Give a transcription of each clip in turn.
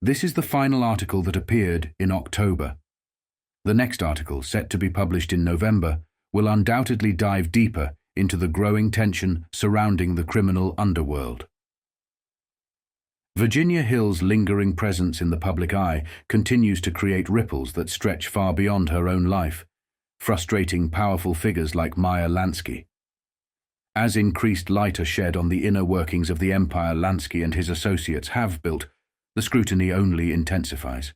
This is the final article that appeared in October. The next article, set to be published in November, will undoubtedly dive deeper into the growing tension surrounding the criminal underworld. Virginia Hill's lingering presence in the public eye continues to create ripples that stretch far beyond her own life, frustrating powerful figures like Meyer Lansky. As increased light are shed on the inner workings of the empire Lansky and his associates have built, the scrutiny only intensifies.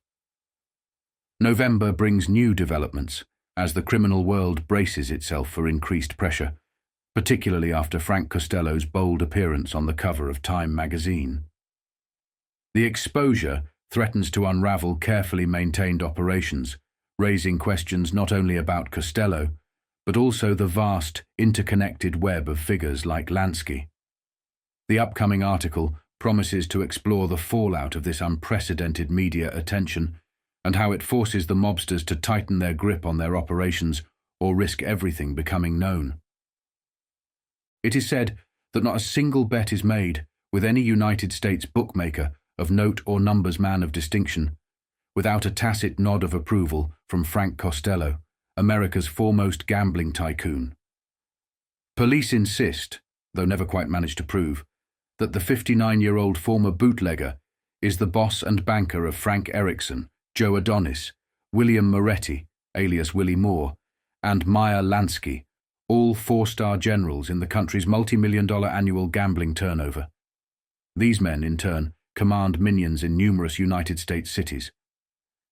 November brings new developments as the criminal world braces itself for increased pressure, particularly after Frank Costello's bold appearance on the cover of Time magazine. The exposure threatens to unravel carefully maintained operations, raising questions not only about Costello, but also the vast, interconnected web of figures like Lansky. The upcoming article promises to explore the fallout of this unprecedented media attention and how it forces the mobsters to tighten their grip on their operations or risk everything becoming known. It is said that not a single bet is made with any United States bookmaker of note or numbers man of distinction without a tacit nod of approval from Frank Costello, America's foremost gambling tycoon. Police insist, though never quite managed to prove, that the 59-year-old former bootlegger is the boss and banker of Frank Erickson, Joe Adonis, William Moretti, alias Willie Moore, and Meyer Lansky, all four-star generals in the country's multi-million-dollar annual gambling turnover. These men, in turn, command minions in numerous United States cities.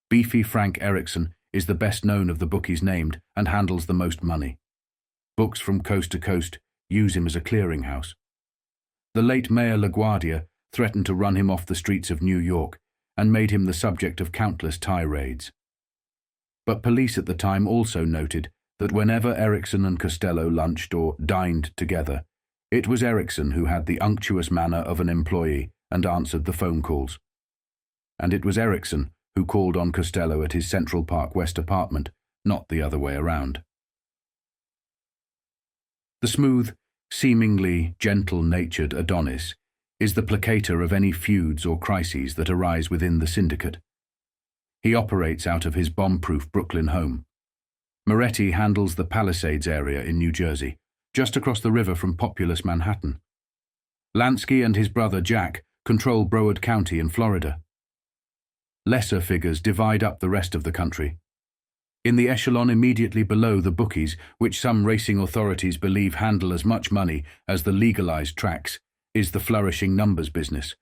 Beefy Frank Erickson is the best known of the bookies named and handles the most money. Books from coast to coast use him as a clearinghouse. The late Mayor LaGuardia threatened to run him off the streets of New York and made him the subject of countless tirades. But police at the time also noted that whenever Erickson and Costello lunched or dined together, it was Erickson who had the unctuous manner of an employee and answered the phone calls. And it was Erickson who called on Costello at his Central Park West apartment, not the other way around. The smooth, seemingly gentle-natured Adonis is the placater of any feuds or crises that arise within the syndicate. He operates out of his bomb-proof Brooklyn home. Moretti handles the Palisades area in New Jersey, just across the river from populous Manhattan. Lansky and his brother Jack control Broward County in Florida. Lesser figures divide up the rest of the country. In the echelon immediately below the bookies, which some racing authorities believe handle as much money as the legalized tracks, is the flourishing numbers business,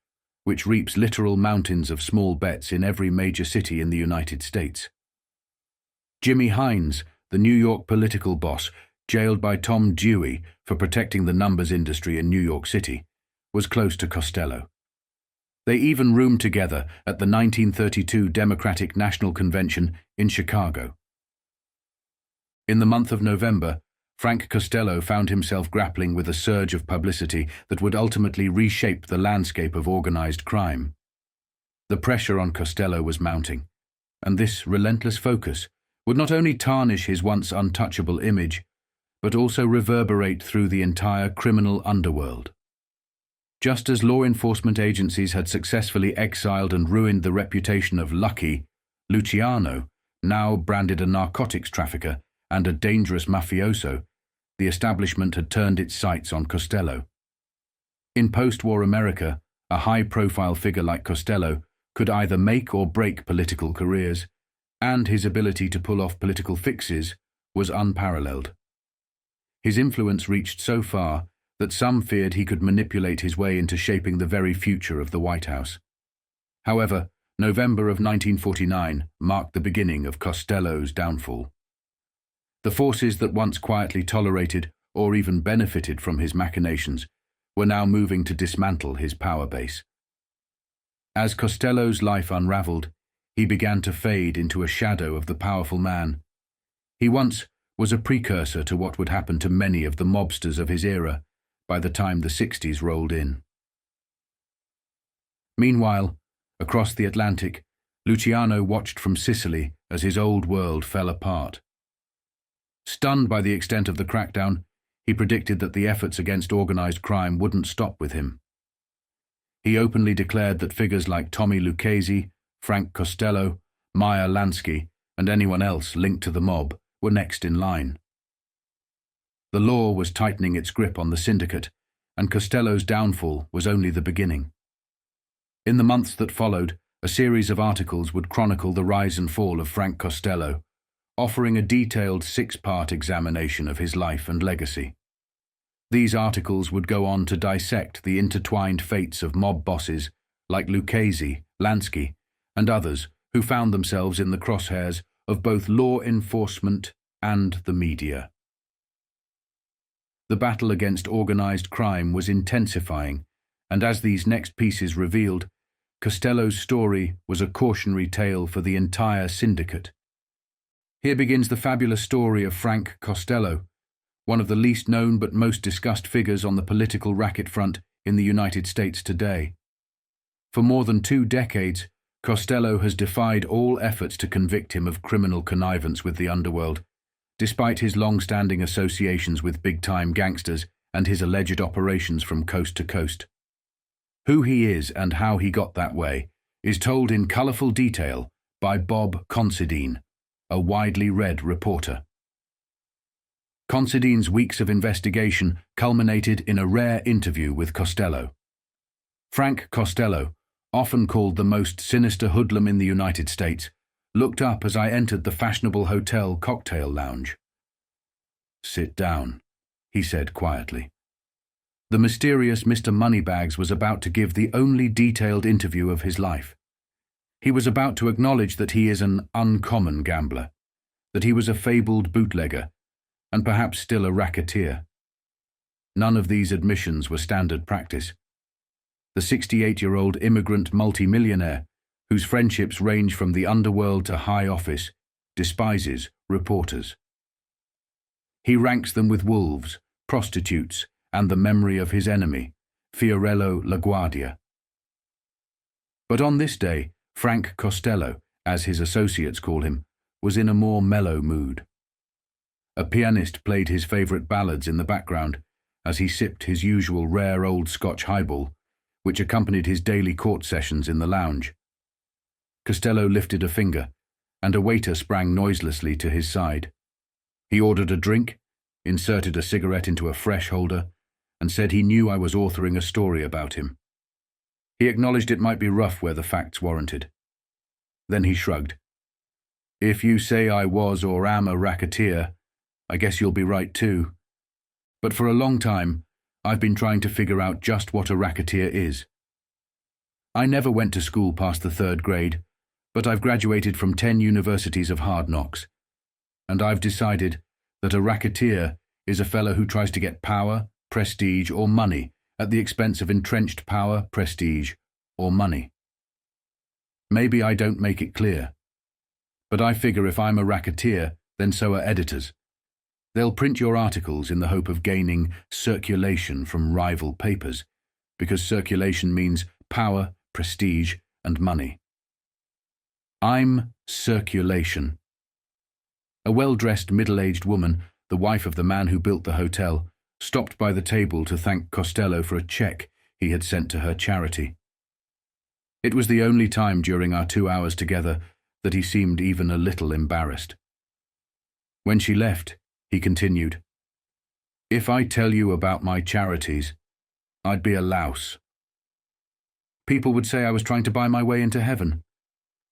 which reaps literal mountains of small bets in every major city in the United States. Jimmy Hines, the New York political boss, jailed by Tom Dewey for protecting the numbers industry in New York City, was close to Costello. They even roomed together at the 1932 Democratic National Convention in Chicago. In the month of November, Frank Costello found himself grappling with a surge of publicity that would ultimately reshape the landscape of organized crime. The pressure on Costello was mounting, and this relentless focus would not only tarnish his once untouchable image, but also reverberate through the entire criminal underworld. Just as law enforcement agencies had successfully exiled and ruined the reputation of Lucky, Luciano, now branded a narcotics trafficker and a dangerous mafioso, the establishment had turned its sights on Costello. In post-war America, a high-profile figure like Costello could either make or break political careers, and his ability to pull off political fixes was unparalleled. His influence reached so far that some feared he could manipulate his way into shaping the very future of the White House. However, November of 1949 marked the beginning of Costello's downfall. The forces that once quietly tolerated or even benefited from his machinations were now moving to dismantle his power base. As Costello's life unraveled, he began to fade into a shadow of the powerful man. He once was a precursor to what would happen to many of the mobsters of his era by the time the 60s rolled in. Meanwhile, across the Atlantic, Luciano watched from Sicily as his old world fell apart. Stunned by the extent of the crackdown, he predicted that the efforts against organized crime wouldn't stop with him. He openly declared that figures like Tommy Lucchese, Frank Costello, Meyer Lansky, and anyone else linked to the mob were next in line. The law was tightening its grip on the syndicate, and Costello's downfall was only the beginning. In the months that followed, a series of articles would chronicle the rise and fall of Frank Costello, offering a detailed 6-part examination of his life and legacy. These articles would go on to dissect the intertwined fates of mob bosses like Lucchese, Lansky, and others who found themselves in the crosshairs of both law enforcement and the media. The battle against organized crime was intensifying, and as these next pieces revealed, Costello's story was a cautionary tale for the entire syndicate. Here begins the fabulous story of Frank Costello, one of the least known but most discussed figures on the political racket front in the United States today. For more than 2 decades, Costello has defied all efforts to convict him of criminal connivance with the underworld, despite his long-standing associations with big-time gangsters and his alleged operations from coast to coast. Who he is and how he got that way is told in colourful detail by Bob Considine, a widely read reporter. Considine's weeks of investigation culminated in a rare interview with Costello. Frank Costello, often called the most sinister hoodlum in the United States, looked up as I entered the fashionable hotel cocktail lounge. "Sit down," he said quietly. The mysterious Mr. Moneybags was about to give the only detailed interview of his life. He was about to acknowledge that he is an uncommon gambler, that he was a fabled bootlegger, and perhaps still a racketeer. None of these admissions were standard practice. The 68-year-old immigrant multimillionaire, whose friendships range from the underworld to high office, despises reporters. He ranks them with wolves, prostitutes, and the memory of his enemy, Fiorello LaGuardia. But on this day, Frank Costello, as his associates call him, was in a more mellow mood. A pianist played his favourite ballads in the background as he sipped his usual rare old Scotch highball, which accompanied his daily court sessions in the lounge. Costello lifted a finger, and a waiter sprang noiselessly to his side. He ordered a drink, inserted a cigarette into a fresh holder, and said he knew I was authoring a story about him. He acknowledged it might be rough where the facts warranted. Then he shrugged. "If you say I was or am a racketeer, I guess you'll be right too. But for a long time, I've been trying to figure out just what a racketeer is. I never went to school past the 3rd grade, but I've graduated from 10 universities of hard knocks, and I've decided that a racketeer is a fellow who tries to get power, prestige, or money at the expense of entrenched power, prestige, or money. Maybe I don't make it clear, but I figure if I'm a racketeer, then so are editors. They'll print your articles in the hope of gaining circulation from rival papers, because circulation means power, prestige, and money. I'm circulation." A well-dressed, middle-aged woman, the wife of the man who built the hotel, stopped by the table to thank Costello for a check he had sent to her charity. It was the only time during our 2 hours together that he seemed even a little embarrassed. When she left, he continued, "If I tell you about my charities, I'd be a louse. People would say I was trying to buy my way into heaven.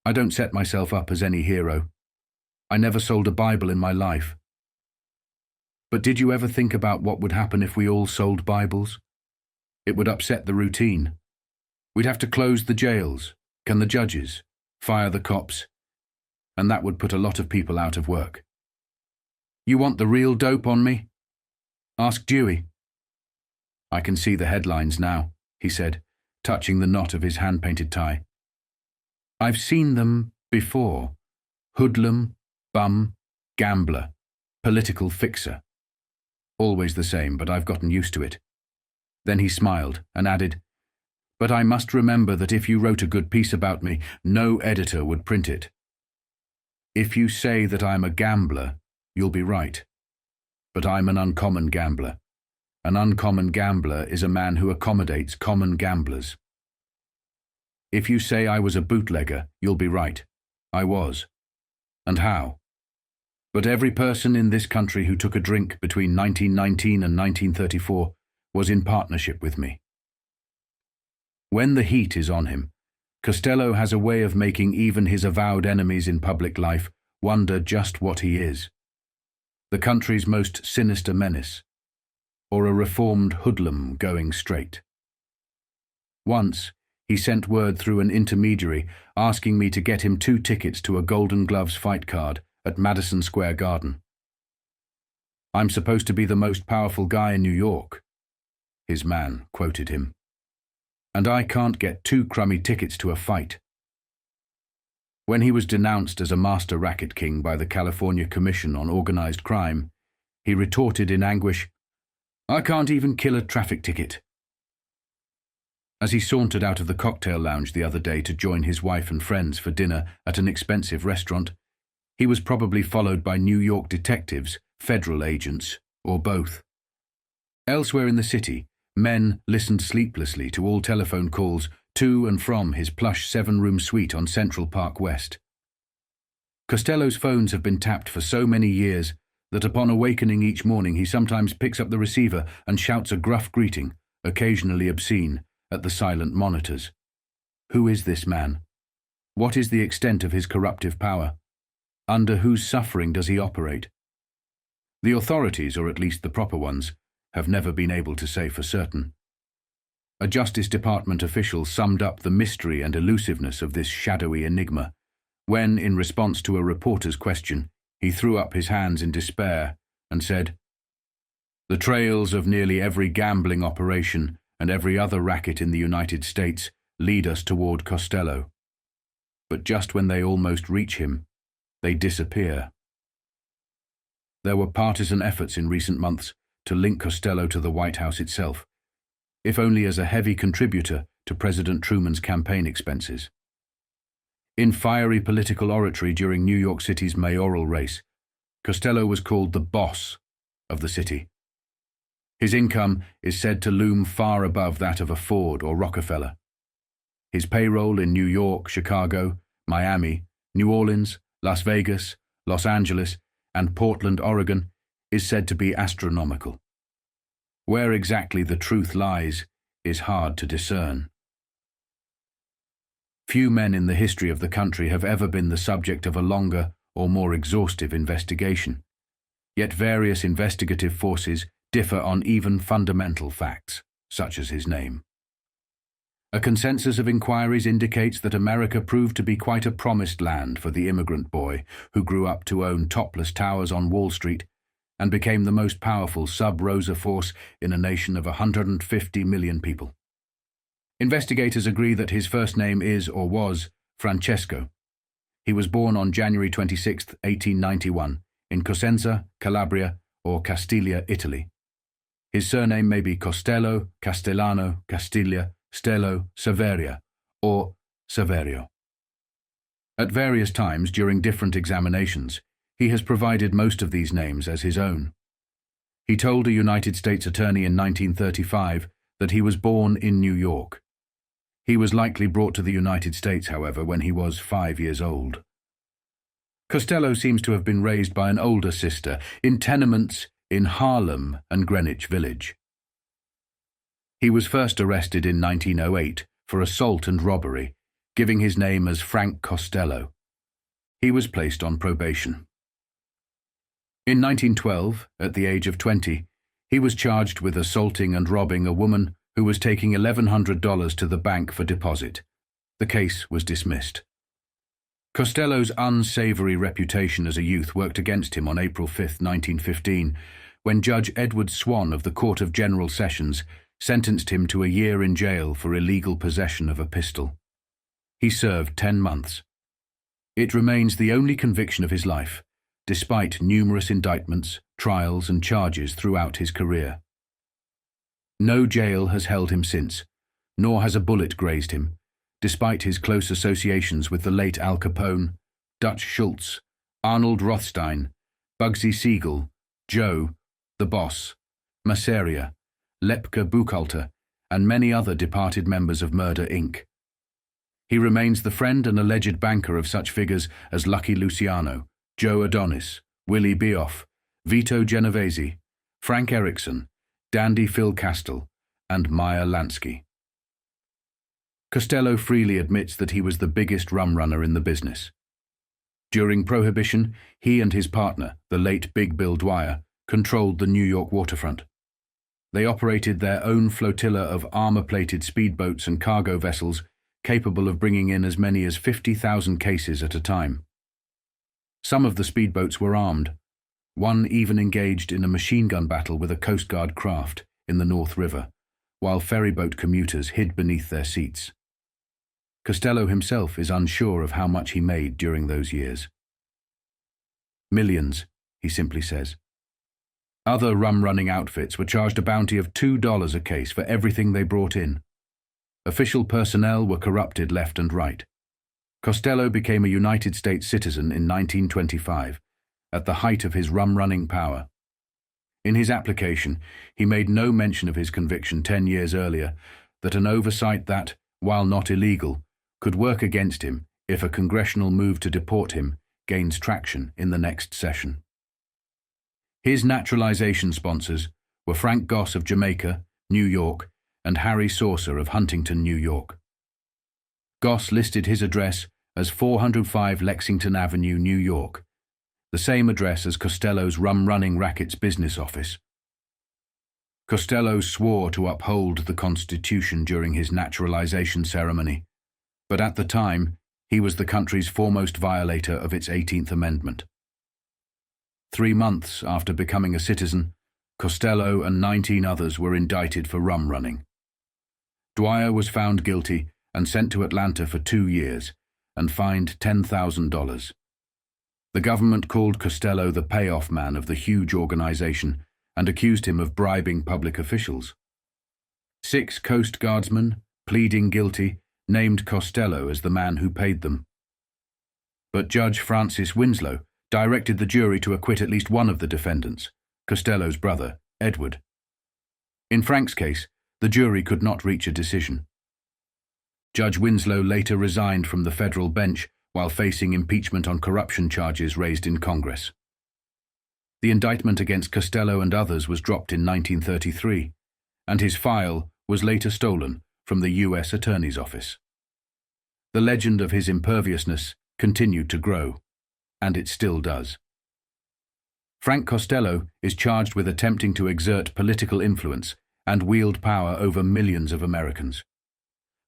I don't set myself up as any hero. I never sold a Bible in my life. But did you ever think about what would happen if we all sold Bibles? It would upset the routine. We'd have to close the jails, can the judges, fire the cops, and that would put a lot of people out of work. You want the real dope on me? Ask Dewey." "I can see the headlines now," he said, touching the knot of his hand-painted tie. "I've seen them before. Hoodlum, bum, gambler, political fixer. Always the same, but I've gotten used to it." Then he smiled and added, "But I must remember that if you wrote a good piece about me, no editor would print it. If you say that I'm a gambler, you'll be right. But I'm an uncommon gambler. An uncommon gambler is a man who accommodates common gamblers." If you say I was a bootlegger, you'll be right. I was. And how? But every person in this country who took a drink between 1919 and 1934 was in partnership with me. When the heat is on him, Costello has a way of making even his avowed enemies in public life wonder just what he is. The country's most sinister menace, or a reformed hoodlum going straight. Once, he sent word through an intermediary asking me to get him 2 tickets to a Golden Gloves fight card at Madison Square Garden. I'm supposed to be the most powerful guy in New York, his man quoted him. And I can't get 2 crummy tickets to a fight. When he was denounced as a master racket king by the California Commission on Organized Crime, he retorted in anguish, "I can't even kill a traffic ticket." As he sauntered out of the cocktail lounge the other day to join his wife and friends for dinner at an expensive restaurant, he was probably followed by New York detectives, federal agents, or both. Elsewhere in the city, men listened sleeplessly to all telephone calls to and from his plush 7-room suite on Central Park West. Costello's phones have been tapped for so many years that upon awakening each morning he sometimes picks up the receiver and shouts a gruff greeting, occasionally obscene, at the silent monitors. Who is this man? What is the extent of his corruptive power? Under whose suffering does he operate? The authorities, or at least the proper ones, have never been able to say for certain. A Justice Department official summed up the mystery and elusiveness of this shadowy enigma when, in response to a reporter's question, he threw up his hands in despair and said, "The trails of nearly every gambling operation and every other racket in the United States lead us toward Costello. But just when they almost reach him, they disappear." There were partisan efforts in recent months to link Costello to the White House itself, if only as a heavy contributor to President Truman's campaign expenses. In fiery political oratory during New York City's mayoral race, Costello was called the boss of the city. His income is said to loom far above that of a Ford or Rockefeller. His payroll in New York, Chicago, Miami, New Orleans, Las Vegas, Los Angeles, and Portland, Oregon, is said to be astronomical. Where exactly the truth lies is hard to discern. Few men in the history of the country have ever been the subject of a longer or more exhaustive investigation, yet various investigative forces differ on even fundamental facts, such as his name. A consensus of inquiries indicates that America proved to be quite a promised land for the immigrant boy who grew up to own topless towers on Wall Street and became the most powerful sub-Rosa force in a nation of 150 million people. Investigators agree that his first name is or was Francesco. He was born on January 26, 1891, in Cosenza, Calabria, or Castiglia, Italy. His surname may be Costello, Castellano, Castiglia, Stello, Severia, or Severio. At various times during different examinations, he has provided most of these names as his own. He told a United States attorney in 1935 that he was born in New York. He was likely brought to the United States, however, when he was 5 years old. Costello seems to have been raised by an older sister in tenements in Harlem and Greenwich Village. He was first arrested in 1908 for assault and robbery, giving his name as Frank Costello. He was placed on probation. In 1912, at the age of 20, he was charged with assaulting and robbing a woman who was taking $1,100 to the bank for deposit. The case was dismissed. Costello's unsavory reputation as a youth worked against him on April 5, 1915, when Judge Edward Swan of the Court of General Sessions sentenced him to a year in jail for illegal possession of a pistol. He served 10 months. It remains the only conviction of his life, despite numerous indictments, trials, and charges throughout his career. No jail has held him since, nor has a bullet grazed him, despite his close associations with the late Al Capone, Dutch Schultz, Arnold Rothstein, Bugsy Siegel, Joe, the Boss, Masseria, Lepke Buchalter, and many other departed members of Murder, Inc. He remains the friend and alleged banker of such figures as Lucky Luciano, Joe Adonis, Willie Beoff, Vito Genovese, Frank Erickson, Dandy Phil Castell, and Meyer Lansky. Costello freely admits that he was the biggest rum runner in the business. During Prohibition, he and his partner, the late Big Bill Dwyer, controlled the New York waterfront. They operated their own flotilla of armor-plated speedboats and cargo vessels capable of bringing in as many as 50,000 cases at a time. Some of the speedboats were armed. One even engaged in a machine gun battle with a Coast Guard craft in the North River, while ferryboat commuters hid beneath their seats. Costello himself is unsure of how much he made during those years. Millions, he simply says. Other rum-running outfits were charged a bounty of $2 a case for everything they brought in. Official personnel were corrupted left and right. Costello became a United States citizen in 1925, at the height of his rum-running power. In his application, he made no mention of his conviction 10 years earlier, that an oversight that, while not illegal, could work against him if a congressional move to deport him gains traction in the next session. His naturalization sponsors were Frank Goss of Jamaica, New York, and Harry Saucer of Huntington, New York. Goss listed his address as 405 Lexington Avenue, New York, the same address as Costello's rum-running racket's business office. Costello swore to uphold the Constitution during his naturalization ceremony, but at the time, he was the country's foremost violator of its 18th Amendment. 3 months after becoming a citizen, Costello and 19 others were indicted for rum running. Dwyer was found guilty and sent to Atlanta for 2 years and fined $10,000. The government called Costello the payoff man of the huge organization and accused him of bribing public officials. 6 Coast Guardsmen, pleading guilty, named Costello as the man who paid them. But Judge Francis Winslow directed the jury to acquit at least one of the defendants, Costello's brother, Edward. In Frank's case, the jury could not reach a decision. Judge Winslow later resigned from the federal bench while facing impeachment on corruption charges raised in Congress. The indictment against Costello and others was dropped in 1933, and his file was later stolen from the U.S. Attorney's Office. The legend of his imperviousness continued to grow, and it still does. Frank Costello is charged with attempting to exert political influence and wield power over millions of Americans.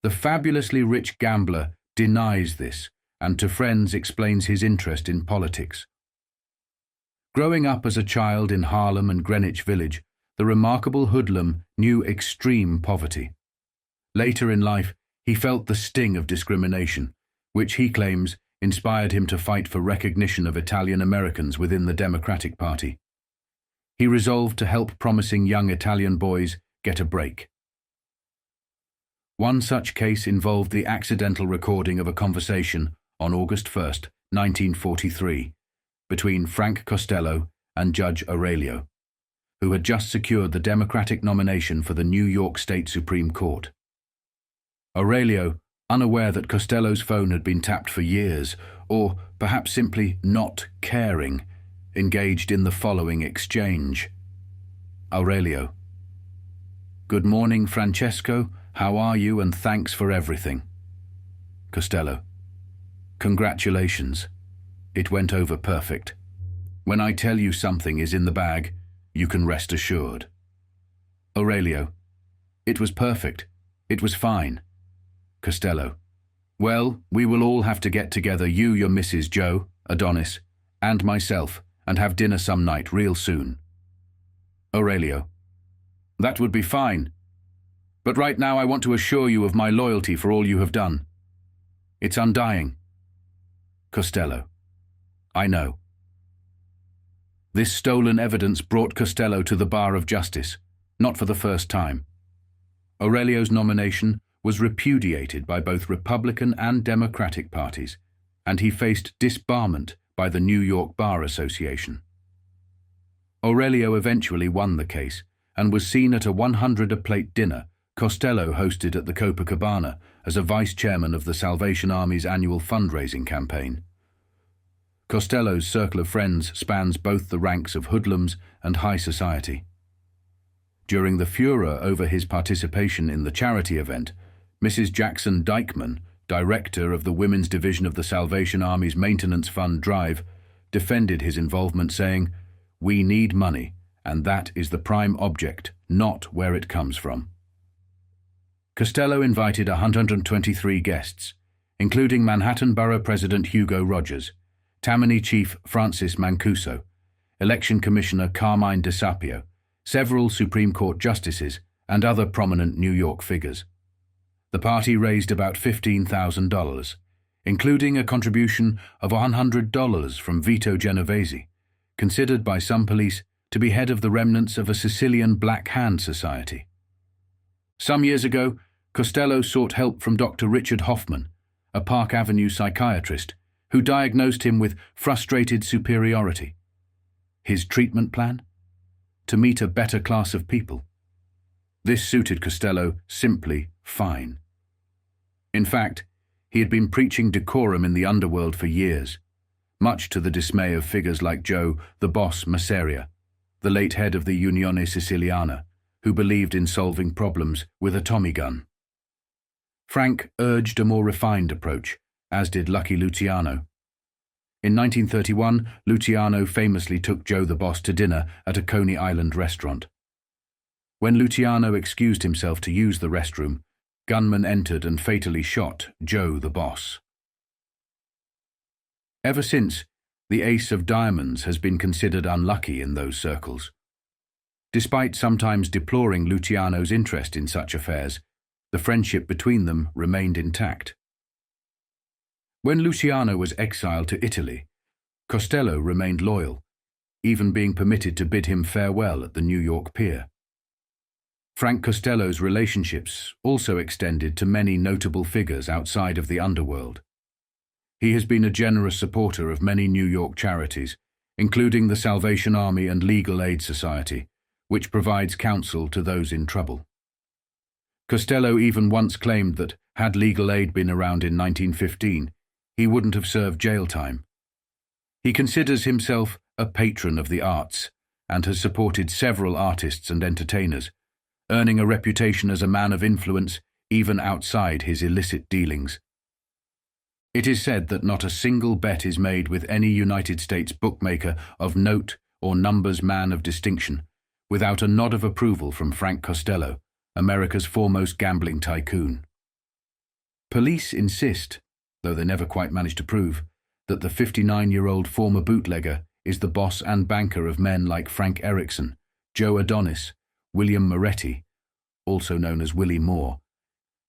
The fabulously rich gambler denies this and to friends explains his interest in politics. Growing up as a child in Harlem and Greenwich Village, the remarkable hoodlum knew extreme poverty. Later in life, he felt the sting of discrimination, which he claims inspired him to fight for recognition of Italian Americans within the Democratic Party. He resolved to help promising young Italian boys get a break. One such case involved the accidental recording of a conversation on August 1, 1943, between Frank Costello and Judge Aurelio, who had just secured the Democratic nomination for the New York State Supreme Court. Aurelio, unaware that Costello's phone had been tapped for years, or perhaps simply not caring, engaged in the following exchange. Aurelio: "Good morning, Francesco. How are you, and thanks for everything." Costello: "Congratulations. It went over perfect. When I tell you something is in the bag, you can rest assured." Aurelio: "It was perfect. It was fine." Costello: "Well, we will all have to get together, you, your Mrs. Joe, Adonis, and myself, and have dinner some night real soon." Aurelio: "That would be fine. But right now I want to assure you of my loyalty for all you have done. It's undying." Costello: "I know." This stolen evidence brought Costello to the bar of justice, not for the first time. Aurelio's nomination was repudiated by both Republican and Democratic parties, and he faced disbarment by the New York Bar Association. Aurelio eventually won the case and was seen at a 100-a-plate dinner Costello hosted at the Copacabana as a vice-chairman of the Salvation Army's annual fundraising campaign. Costello's circle of friends spans both the ranks of hoodlums and high society. During the furor over his participation in the charity event, Mrs. Jackson Dykeman, director of the Women's Division of the Salvation Army's Maintenance Fund drive, defended his involvement, saying, "We need money, and that is the prime object, not where it comes from." Costello invited 123 guests, including Manhattan Borough President Hugo Rogers, Tammany Chief Francis Mancuso, Election Commissioner Carmine DeSapio, several Supreme Court justices, and other prominent New York figures. The party raised about $15,000, including a contribution of $100 from Vito Genovese, considered by some police to be head of the remnants of a Sicilian Black Hand Society. Some years ago, Costello sought help from Dr. Richard Hoffman, a Park Avenue psychiatrist, who diagnosed him with frustrated superiority. His treatment plan? To meet a better class of people. This suited Costello simply fine. In fact, he had been preaching decorum in the underworld for years, much to the dismay of figures like Joe the Boss Masseria, the late head of the Unione Siciliana, who believed in solving problems with a Tommy gun. Frank urged a more refined approach, as did Lucky Luciano. In 1931, Luciano famously took Joe the Boss to dinner at a Coney Island restaurant. When Luciano excused himself to use the restroom, gunmen entered and fatally shot Joe the Boss. Ever since, the Ace of Diamonds has been considered unlucky in those circles. Despite sometimes deploring Luciano's interest in such affairs, the friendship between them remained intact. When Luciano was exiled to Italy, Costello remained loyal, even being permitted to bid him farewell at the New York pier. Frank Costello's relationships also extended to many notable figures outside of the underworld. He has been a generous supporter of many New York charities, including the Salvation Army and Legal Aid Society, which provides counsel to those in trouble. Costello even once claimed that, had legal aid been around in 1915, he wouldn't have served jail time. He considers himself a patron of the arts and has supported several artists and entertainers, earning a reputation as a man of influence even outside his illicit dealings. It is said that not a single bet is made with any United States bookmaker of note or numbers man of distinction without a nod of approval from Frank Costello, America's foremost gambling tycoon. Police insist, though they never quite manage to prove, that the 59-year-old former bootlegger is the boss and banker of men like Frank Erickson, Joe Adonis, William Moretti, also known as Willie Moore,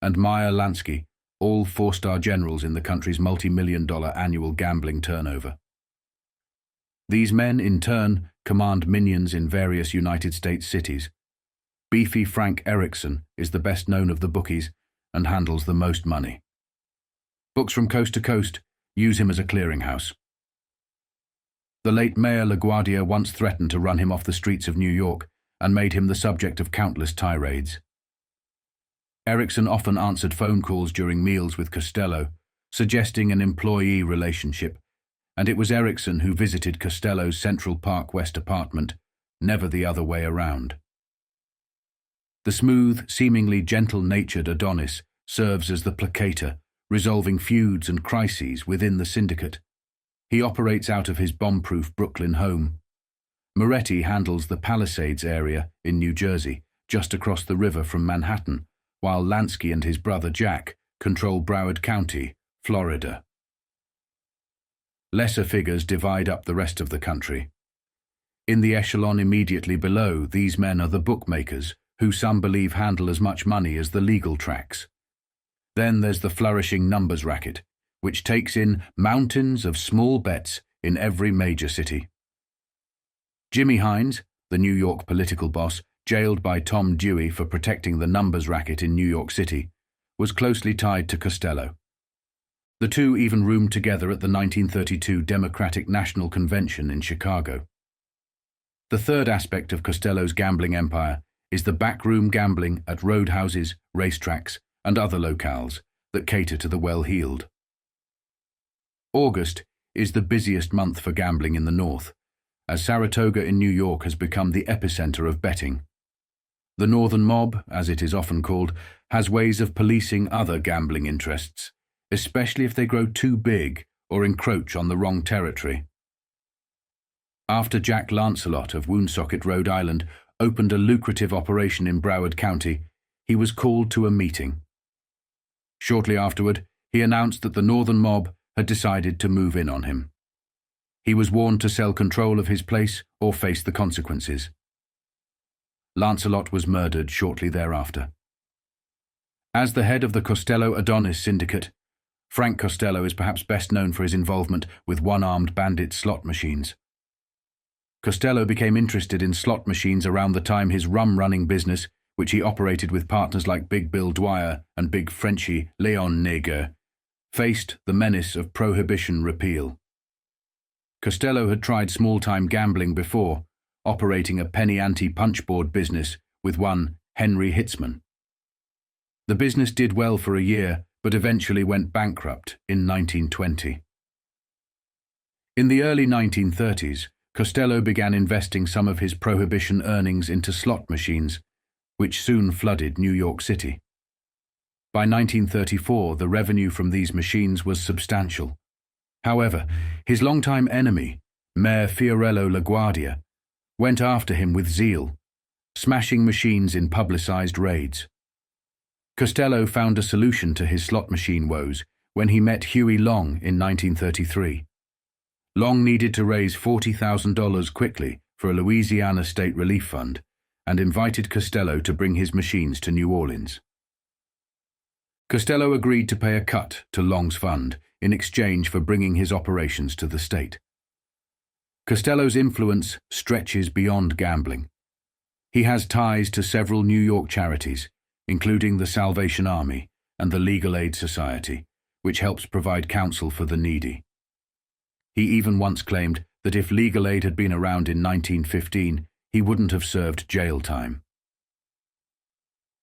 and Meyer Lansky, all four-star generals in the country's multi-million-dollar annual gambling turnover. These men, in turn, command minions in various United States cities. Beefy Frank Erickson is the best known of the bookies and handles the most money. Books from coast to coast use him as a clearinghouse. The late Mayor LaGuardia once threatened to run him off the streets of New York and made him the subject of countless tirades. Erickson often answered phone calls during meals with Costello, suggesting an employee relationship, and it was Erickson who visited Costello's Central Park West apartment, never the other way around. The smooth, seemingly gentle-natured Adonis serves as the placator, resolving feuds and crises within the syndicate. He operates out of his bomb-proof Brooklyn home. Moretti handles the Palisades area in New Jersey, just across the river from Manhattan, while Lansky and his brother Jack control Broward County, Florida. Lesser figures divide up the rest of the country. In the echelon immediately below, these men are the bookmakers, who some believe handle as much money as the legal tracks. Then there's the flourishing numbers racket, which takes in mountains of small bets in every major city. Jimmy Hines, the New York political boss, jailed by Tom Dewey for protecting the numbers racket in New York City, was closely tied to Costello. The two even roomed together at the 1932 Democratic National Convention in Chicago. The third aspect of Costello's gambling empire is the backroom gambling at roadhouses, racetracks, and other locales that cater to the well-heeled. August is the busiest month for gambling in the north, as Saratoga in New York has become the epicenter of betting. The Northern Mob, as it is often called, has ways of policing other gambling interests, especially if they grow too big or encroach on the wrong territory. After Jack Lancelot of Woonsocket, Rhode Island, opened a lucrative operation in Broward County, he was called to a meeting. Shortly afterward, he announced that the Northern Mob had decided to move in on him. He was warned to sell control of his place or face the consequences. Lancelot was murdered shortly thereafter. As the head of the Costello Adonis syndicate, Frank Costello is perhaps best known for his involvement with one-armed bandit slot machines. Costello became interested in slot machines around the time his rum-running business, which he operated with partners like Big Bill Dwyer and Big Frenchy Leon Neger, faced the menace of prohibition repeal. Costello had tried small-time gambling before, operating a penny ante punchboard business with one Henry Hitzman. The business did well for a year, but eventually went bankrupt in 1920. In the early 1930s, Costello began investing some of his prohibition earnings into slot machines, which soon flooded New York City. By 1934, the revenue from these machines was substantial. However, his longtime enemy, Mayor Fiorello LaGuardia, went after him with zeal, smashing machines in publicized raids. Costello found a solution to his slot machine woes when he met Huey Long in 1933. Long needed to raise $40,000 quickly for a Louisiana state relief fund and invited Costello to bring his machines to New Orleans. Costello agreed to pay a cut to Long's fund in exchange for bringing his operations to the state. Costello's influence stretches beyond gambling. He has ties to several New York charities, including the Salvation Army and the Legal Aid Society, which helps provide counsel for the needy. He even once claimed that if legal aid had been around in 1915, he wouldn't have served jail time.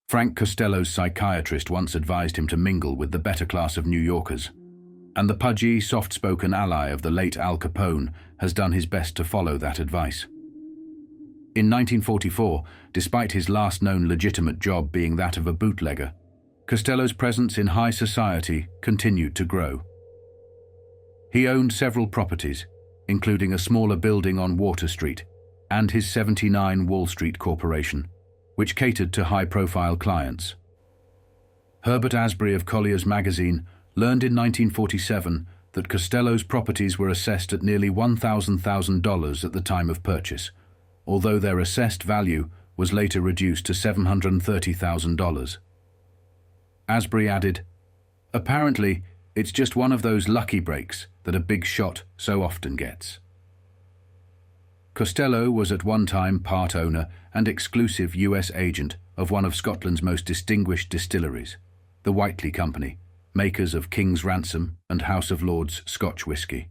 Frank Costello's psychiatrist once advised him to mingle with the better class of New Yorkers, and the pudgy, soft-spoken ally of the late Al Capone has done his best to follow that advice. In 1944, despite his last known legitimate job being that of a bootlegger, Costello's presence in high society continued to grow. He owned several properties, including a smaller building on Water Street and his 79 Wall Street Corporation, which catered to high-profile clients. Herbert Asbury of Collier's Magazine learned in 1947 that Costello's properties were assessed at nearly $1,000 at the time of purchase, although their assessed value was later reduced to $730,000. Asbury added, "Apparently, it's just one of those lucky breaks that a big shot so often gets." Costello was at one time part owner and exclusive US agent of one of Scotland's most distinguished distilleries, the Whiteley Company, makers of King's Ransom and House of Lords Scotch whisky.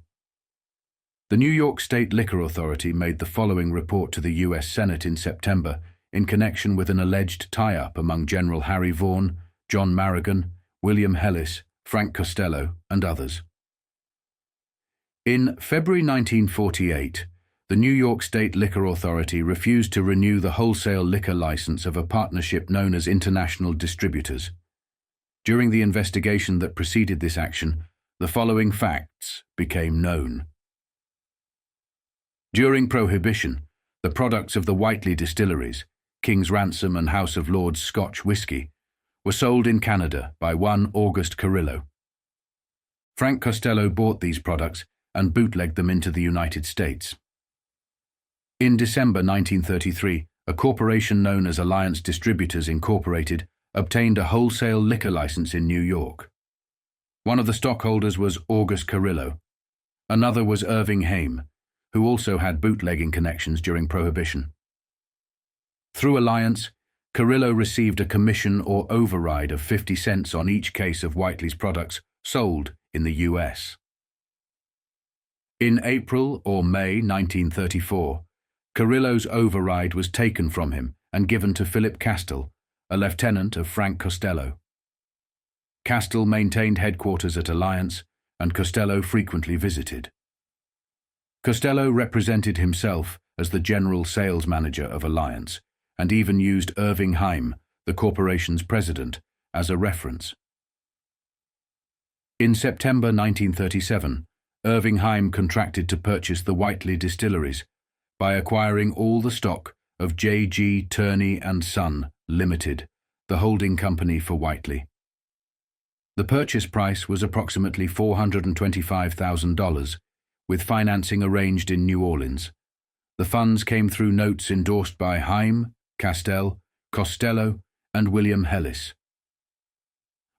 The New York State Liquor Authority made the following report to the US Senate in September in connection with an alleged tie-up among General Harry Vaughan, John Marrigan, William Hellis, Frank Costello, and others. In February 1948, the New York State Liquor Authority refused to renew the wholesale liquor license of a partnership known as International Distributors. During the investigation that preceded this action, the following facts became known. During Prohibition, the products of the Whiteley distilleries, King's Ransom and House of Lords Scotch whisky, were sold in Canada by one August Carrillo. Frank Costello bought these products and bootlegged them into the United States. In December 1933, a corporation known as Alliance Distributors Incorporated obtained a wholesale liquor license in New York. One of the stockholders was August Carrillo. Another was Irving Haim, who also had bootlegging connections during Prohibition. Through Alliance, Carrillo received a commission or override of 50 cents on each case of Whiteley's products sold in the U.S. In April or May 1934, Carrillo's override was taken from him and given to Philip Castell, a lieutenant of Frank Costello. Castell maintained headquarters at Alliance, and Costello frequently visited. Costello represented himself as the general sales manager of Alliance, and even used Irving Heim, the corporation's president, as a reference. In September 1937, Irving Heim contracted to purchase the Whiteley distilleries by acquiring all the stock of J.G. Turney and Son, Limited, the holding company for Whiteley. The purchase price was approximately $425,000, with financing arranged in New Orleans. The funds came through notes endorsed by Heim, Castell, Costello, and William Hellis.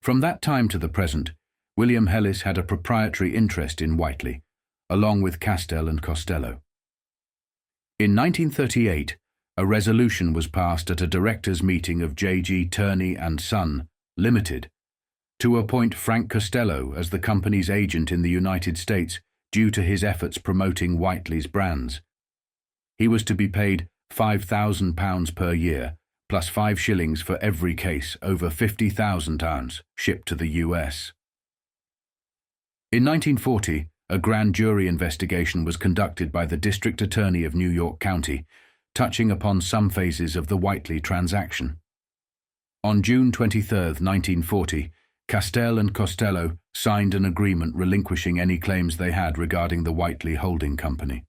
From that time to the present, William Hellis had a proprietary interest in Whiteley, along with Castell and Costello. In 1938, a resolution was passed at a directors' meeting of J.G. Turney and Son, Limited, to appoint Frank Costello as the company's agent in the United States due to his efforts promoting Whiteley's brands. He was to be paid £5,000 per year, plus 5 shillings for every case over £50,000 shipped to the US. In 1940, a grand jury investigation was conducted by the District Attorney of New York County, touching upon some phases of the Whiteley transaction. On June 23, 1940, Castell and Costello signed an agreement relinquishing any claims they had regarding the Whiteley Holding Company.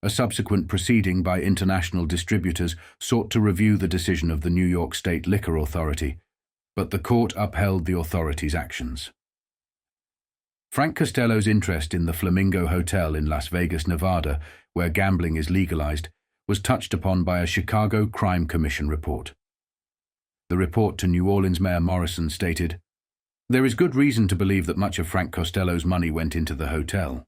A subsequent proceeding by international distributors sought to review the decision of the New York State Liquor Authority, but the court upheld the authority's actions. Frank Costello's interest in the Flamingo Hotel in Las Vegas, Nevada, where gambling is legalized, was touched upon by a Chicago Crime Commission report. The report to New Orleans Mayor Morrison stated, "There is good reason to believe that much of Frank Costello's money went into the hotel."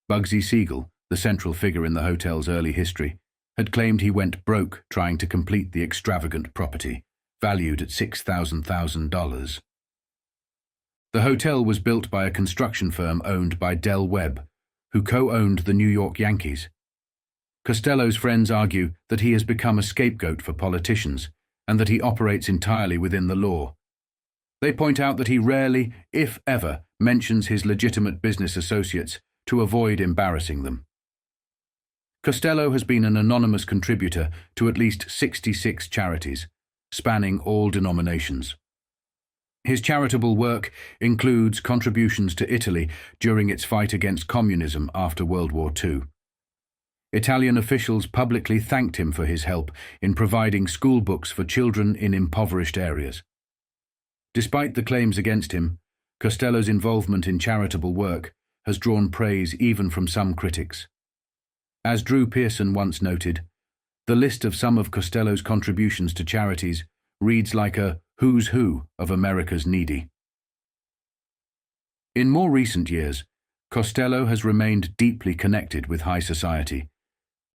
Bugsy Siegel, the central figure in the hotel's early history, had claimed he went broke trying to complete the extravagant property, valued at $6,000. The hotel was built by a construction firm owned by Del Webb, who co-owned the New York Yankees. Costello's friends argue that he has become a scapegoat for politicians and that he operates entirely within the law. They point out that he rarely, if ever, mentions his legitimate business associates to avoid embarrassing them. Costello has been an anonymous contributor to at least 66 charities, spanning all denominations. His charitable work includes contributions to Italy during its fight against communism after World War II. Italian officials publicly thanked him for his help in providing school books for children in impoverished areas. Despite the claims against him, Costello's involvement in charitable work has drawn praise even from some critics. As Drew Pearson once noted, the list of some of Costello's contributions to charities reads like a who's who of America's needy. In more recent years, Costello has remained deeply connected with high society,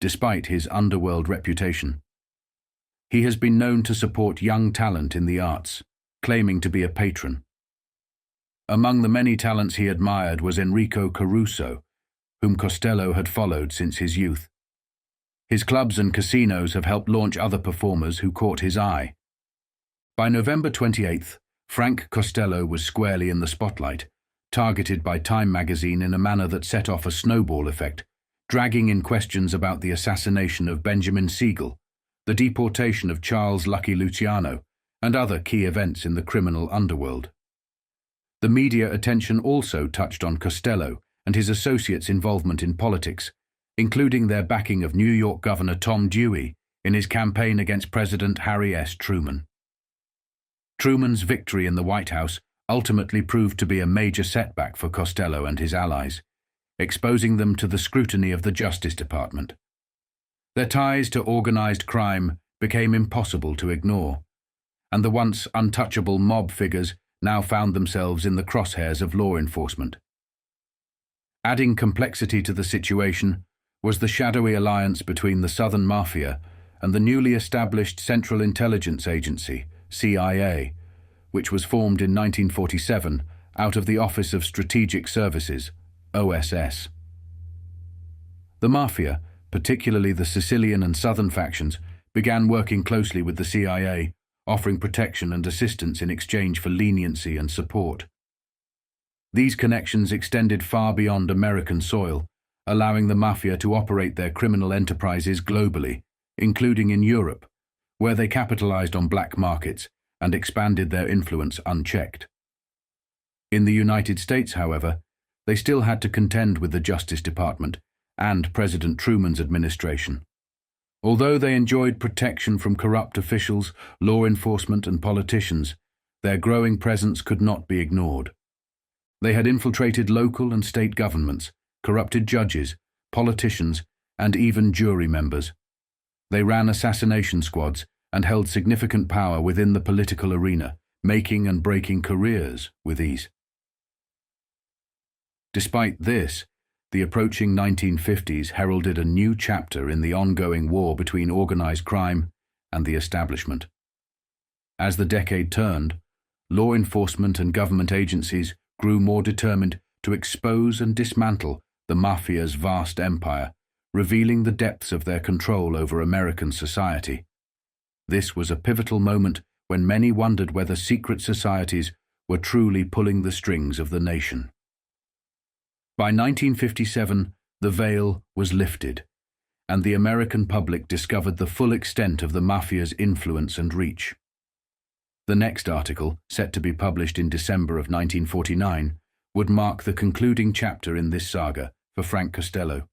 despite his underworld reputation. He has been known to support young talent in the arts, claiming to be a patron. Among the many talents he admired was Enrico Caruso, whom Costello had followed since his youth. His clubs and casinos have helped launch other performers who caught his eye. By November 28th, Frank Costello was squarely in the spotlight, targeted by Time magazine in a manner that set off a snowball effect, dragging in questions about the assassination of Benjamin Siegel, the deportation of Charles Lucky Luciano, and other key events in the criminal underworld. The media attention also touched on Costello and his associates' involvement in politics, including their backing of New York Governor Tom Dewey in his campaign against President Harry S. Truman. Truman's victory in the White House ultimately proved to be a major setback for Costello and his allies, exposing them to the scrutiny of the Justice Department. Their ties to organized crime became impossible to ignore, and the once untouchable mob figures now found themselves in the crosshairs of law enforcement. Adding complexity to the situation was the shadowy alliance between the Southern Mafia and the newly established Central Intelligence Agency, CIA, which was formed in 1947 out of the Office of Strategic Services, OSS. The Mafia, particularly the Sicilian and Southern factions, began working closely with the CIA, offering protection and assistance in exchange for leniency and support. These connections extended far beyond American soil, allowing the Mafia to operate their criminal enterprises globally, including in Europe, where they capitalized on black markets and expanded their influence unchecked. In the United States, however, they still had to contend with the Justice Department and President Truman's administration. Although they enjoyed protection from corrupt officials, law enforcement, and politicians, their growing presence could not be ignored. They had infiltrated local and state governments, corrupted judges, politicians, and even jury members. They ran assassination squads and held significant power within the political arena, making and breaking careers with ease. Despite this, the approaching 1950s heralded a new chapter in the ongoing war between organized crime and the establishment. As the decade turned, law enforcement and government agencies grew more determined to expose and dismantle the Mafia's vast empire, revealing the depths of their control over American society. This was a pivotal moment when many wondered whether secret societies were truly pulling the strings of the nation. By 1957, the veil was lifted, and the American public discovered the full extent of the Mafia's influence and reach. The next article, set to be published in December of 1949, would mark the concluding chapter in this saga for Frank Costello.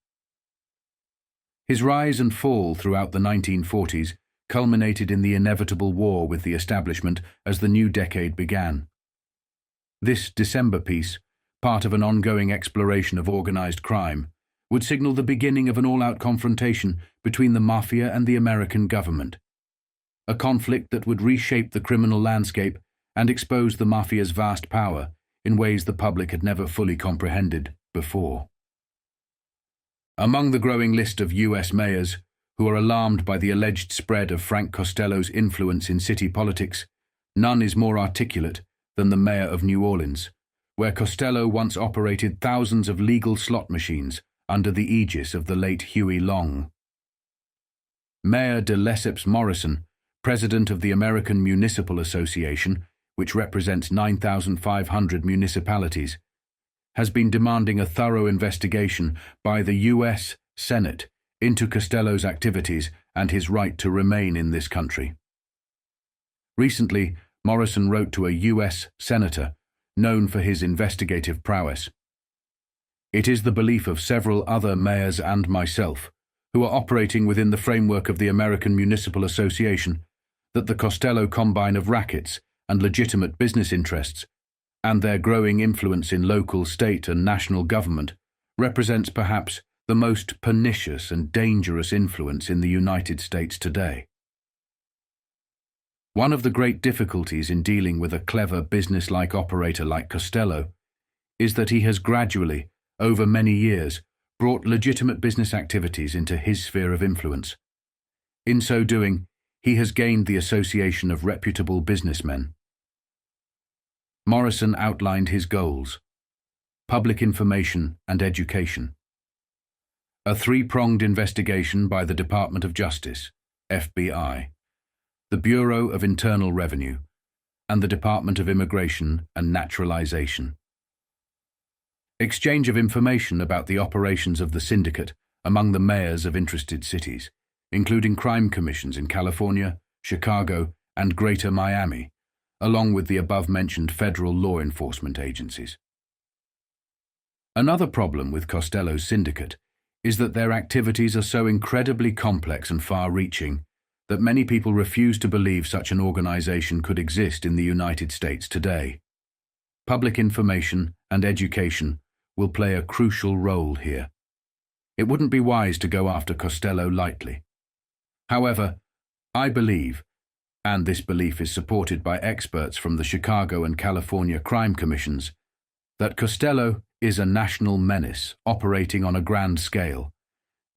His rise and fall throughout the 1940s culminated in the inevitable war with the establishment as the new decade began. This December piece, part of an ongoing exploration of organized crime, would signal the beginning of an all-out confrontation between the Mafia and the American government. A conflict that would reshape the criminal landscape and expose the Mafia's vast power in ways the public had never fully comprehended before. Among the growing list of U.S. mayors who are alarmed by the alleged spread of Frank Costello's influence in city politics, none is more articulate than the mayor of New Orleans, where Costello once operated thousands of legal slot machines under the aegis of the late Huey Long. Mayor de Lesseps Morrison, president of the American Municipal Association, which represents 9,500 municipalities, has been demanding a thorough investigation by the U.S. Senate into Costello's activities and his right to remain in this country. Recently, Morrison wrote to a U.S. senator known for his investigative prowess. It is the belief of several other mayors and myself, who are operating within the framework of the American Municipal Association, that the Costello combine of rackets and legitimate business interests, and their growing influence in local, state, and national government, represents perhaps the most pernicious and dangerous influence in the United States today. One of the great difficulties in dealing with a clever business-like operator like Costello is that he has gradually, over many years, brought legitimate business activities into his sphere of influence. In so doing, he has gained the association of reputable businessmen. Morrison outlined his goals: public information and education, a three-pronged investigation by the Department of Justice, FBI, the Bureau of Internal Revenue, and the Department of Immigration and Naturalization. Exchange of information about the operations of the syndicate among the mayors of interested cities, including crime commissions in California, Chicago, and Greater Miami, along with the above-mentioned federal law enforcement agencies. Another problem with Costello's syndicate is that their activities are so incredibly complex and far-reaching that many people refuse to believe such an organization could exist in the United States today. Public information and education will play a crucial role here. It wouldn't be wise to go after Costello lightly. However, I believe, and this belief is supported by experts from the Chicago and California crime commissions, that Costello is a national menace operating on a grand scale,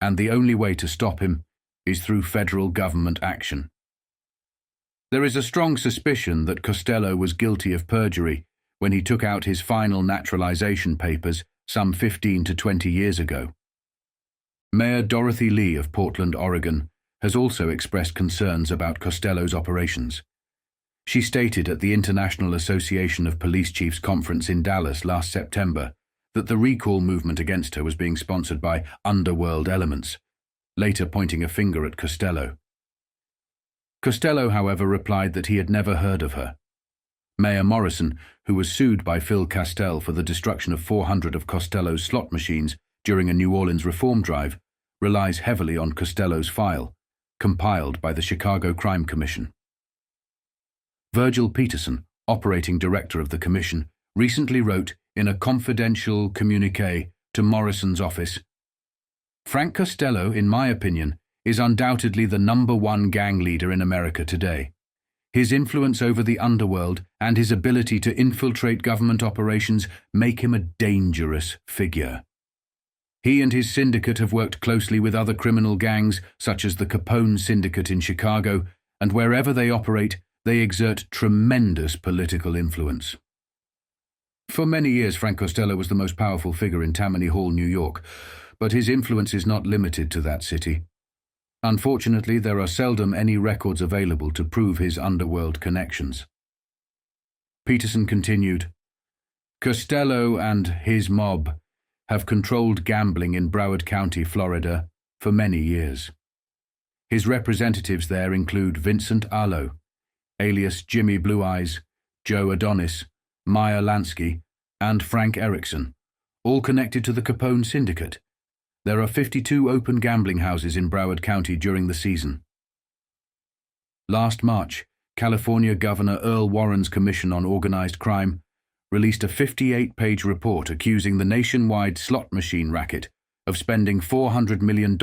and the only way to stop him is through federal government action. There is a strong suspicion that Costello was guilty of perjury when he took out his final naturalization papers some 15 to 20 years ago. Mayor Dorothy Lee of Portland, Oregon, has also expressed concerns about Costello's operations. She stated at the International Association of Police Chiefs conference in Dallas last September that the recall movement against her was being sponsored by underworld elements, later pointing a finger at Costello. Costello, however, replied that he had never heard of her. Mayor Morrison, who was sued by Phil Castell for the destruction of 400 of Costello's slot machines during a New Orleans reform drive, relies heavily on Costello's file, compiled by the Chicago Crime Commission. Virgil Peterson, operating director of the commission, recently wrote in a confidential communiqué to Morrison's office, "Frank Costello, in my opinion, is undoubtedly the #1 gang leader in America today. His influence over the underworld and his ability to infiltrate government operations make him a dangerous figure. He and his syndicate have worked closely with other criminal gangs, such as the Capone Syndicate in Chicago, and wherever they operate, they exert tremendous political influence." For many years, Frank Costello was the most powerful figure in Tammany Hall, New York, but his influence is not limited to that city. Unfortunately, there are seldom any records available to prove his underworld connections. Peterson continued, "Costello and his mob have controlled gambling in Broward County, Florida, for many years. His representatives there include Vincent Arlo, alias Jimmy Blue Eyes, Joe Adonis, Meyer Lansky, and Frank Erickson, all connected to the Capone Syndicate. There are 52 open gambling houses in Broward County during the season." Last March, California Governor Earl Warren's Commission on Organized Crime released a 58-page report accusing the nationwide slot machine racket of spending $400 million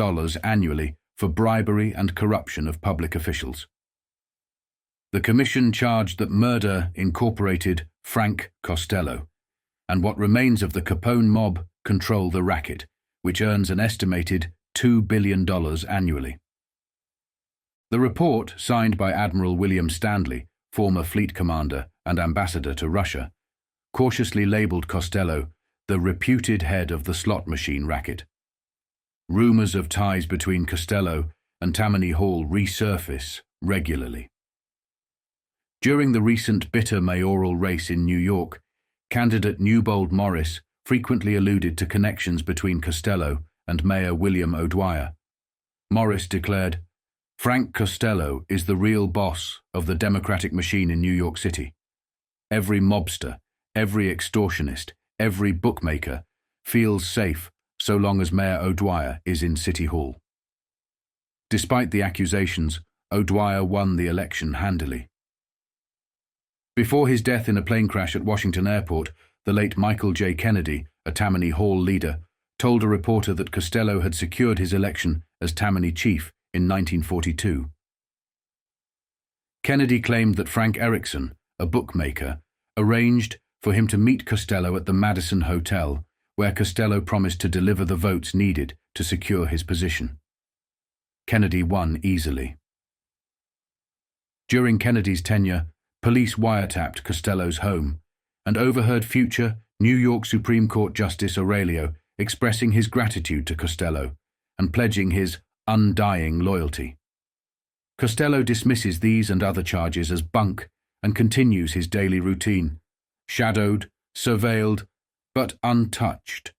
annually for bribery and corruption of public officials. The commission charged that murder incorporated Frank Costello, and what remains of the Capone mob control the racket, which earns an estimated $2 billion annually. The report, signed by Admiral William Stanley, former fleet commander and ambassador to Russia, cautiously labeled Costello the reputed head of the slot machine racket. Rumors of ties between Costello and Tammany Hall resurface regularly. During the recent bitter mayoral race in New York, candidate Newbold Morris frequently alluded to connections between Costello and Mayor William O'Dwyer. Morris declared, "Frank Costello is the real boss of the Democratic machine in New York City. Every mobster, every extortionist, every bookmaker feels safe so long as Mayor O'Dwyer is in City Hall." Despite the accusations, O'Dwyer won the election handily. Before his death in a plane crash at Washington Airport, the late Michael J. Kennedy, a Tammany Hall leader, told a reporter that Costello had secured his election as Tammany chief in 1942. Kennedy claimed that Frank Erickson, a bookmaker, arranged for him to meet Costello at the Madison Hotel, where Costello promised to deliver the votes needed to secure his position. Kennedy won easily. During Kennedy's tenure, police wiretapped Costello's home and overheard future New York Supreme Court Justice Aurelio expressing his gratitude to Costello and pledging his undying loyalty. Costello dismisses these and other charges as bunk and continues his daily routine, shadowed, surveilled, but untouched